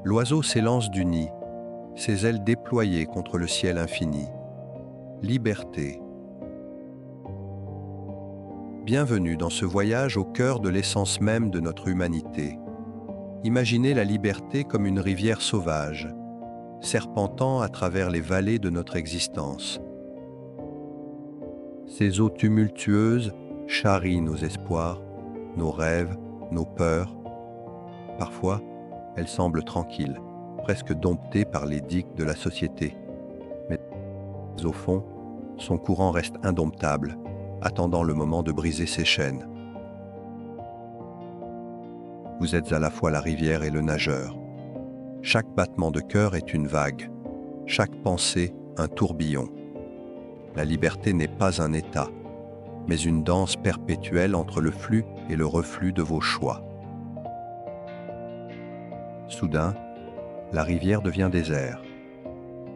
L'oiseau s'élance du nid, ses ailes déployées contre le ciel infini. Liberté. Bienvenue dans ce voyage au cœur de l'essence même de notre humanité. Imaginez la liberté comme une rivière sauvage, serpentant à travers les vallées de notre existence. Ces eaux tumultueuses charrient nos espoirs, nos rêves, nos peurs. Parfois, elles semblent tranquilles, presque domptées par les dicts de la société. Mais au fond, son courant reste indomptable, attendant le moment de briser ses chaînes. Vous êtes à la fois la rivière et le nageur. Chaque battement de cœur est une vague, chaque pensée un tourbillon. La liberté n'est pas un état, mais une danse perpétuelle entre le flux et le reflux de vos choix. Soudain, la rivière devient désert.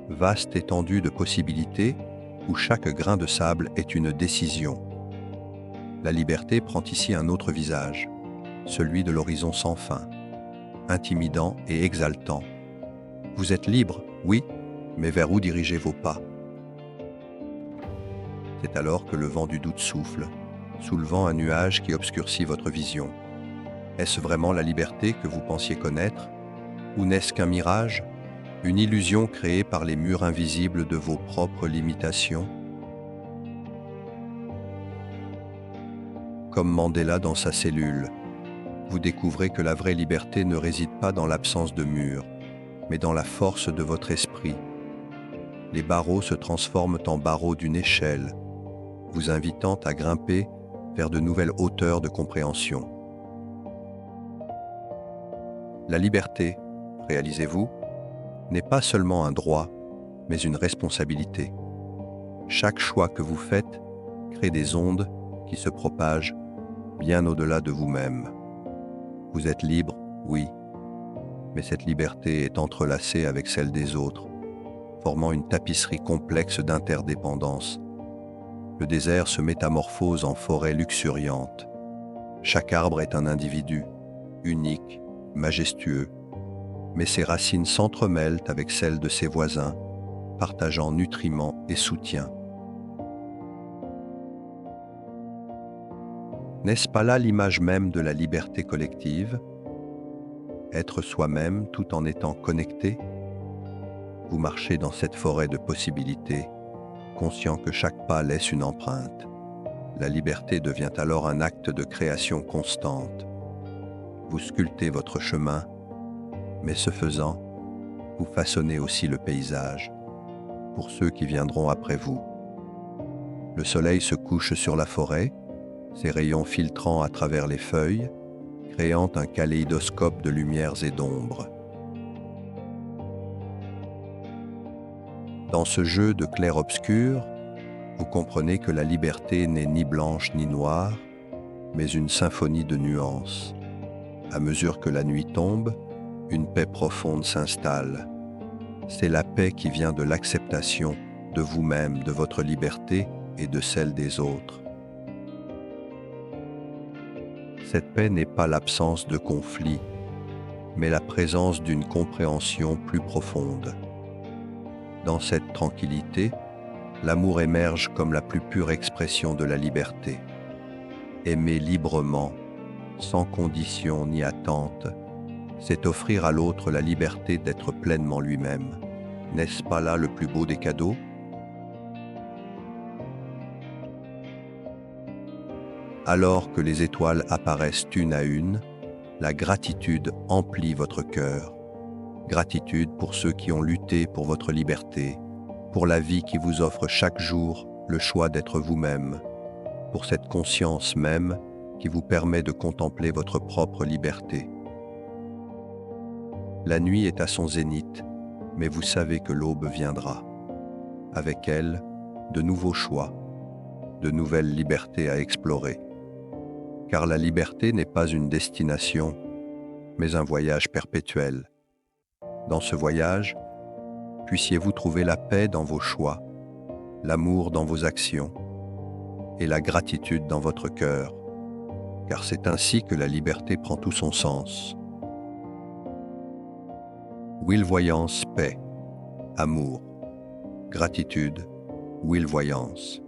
Vaste étendue de possibilités où chaque grain de sable est une décision. La liberté prend ici un autre visage, celui de l'horizon sans fin, intimidant et exaltant. Vous êtes libre, oui, mais vers où dirigez vos pas? C'est alors que le vent du doute souffle, soulevant un nuage qui obscurcit votre vision. Est-ce vraiment la liberté que vous pensiez connaître? Ou n'est-ce qu'un mirage, une illusion créée par les murs invisibles de vos propres limitations? Comme Mandela dans sa cellule, vous découvrez que la vraie liberté ne réside pas dans l'absence de murs, mais dans la force de votre esprit. Les barreaux se transforment en barreaux d'une échelle, vous invitant à grimper vers de nouvelles hauteurs de compréhension. La liberté, réalisez-vous, n'est pas seulement un droit, mais une responsabilité. Chaque choix que vous faites crée des ondes qui se propagent bien au-delà de vous-même. Vous êtes libre, oui, mais cette liberté est entrelacée avec celle des autres, formant une tapisserie complexe d'interdépendance. Le désert se métamorphose en forêt luxuriante. Chaque arbre est un individu, unique, majestueux, mais ses racines s'entremêlent avec celles de ses voisins, partageant nutriments et soutien. N'est-ce pas là l'image même de la liberté collective? Être soi-même tout en étant connecté? Vous marchez dans cette forêt de possibilités, conscient que chaque pas laisse une empreinte. La liberté devient alors un acte de création constante. Vous sculptez votre chemin, mais ce faisant, vous façonnez aussi le paysage, pour ceux qui viendront après vous. Le soleil se couche sur la forêt, ses rayons filtrant à travers les feuilles, créant un kaléidoscope de lumières et d'ombres. Dans ce jeu de clair-obscur, vous comprenez que la liberté n'est ni blanche ni noire, mais une symphonie de nuances. À mesure que la nuit tombe, une paix profonde s'installe. C'est la paix qui vient de l'acceptation de vous-même, de votre liberté et de celle des autres. Cette paix n'est pas l'absence de conflit, mais la présence d'une compréhension plus profonde. Dans cette tranquillité, l'amour émerge comme la plus pure expression de la liberté. Aimer librement, sans condition ni attente, c'est offrir à l'autre la liberté d'être pleinement lui-même. N'est-ce pas là le plus beau des cadeaux? Alors que les étoiles apparaissent une à une, la gratitude emplit votre cœur. Gratitude pour ceux qui ont lutté pour votre liberté, pour la vie qui vous offre chaque jour le choix d'être vous-même, pour cette conscience même qui vous permet de contempler votre propre liberté. La nuit est à son zénith, mais vous savez que l'aube viendra. Avec elle, de nouveaux choix, de nouvelles libertés à explorer. Car la liberté n'est pas une destination, mais un voyage perpétuel. Dans ce voyage, puissiez-vous trouver la paix dans vos choix, l'amour dans vos actions et la gratitude dans votre cœur, car c'est ainsi que la liberté prend tout son sens. Will-voyance, paix, amour, gratitude, will-voyance.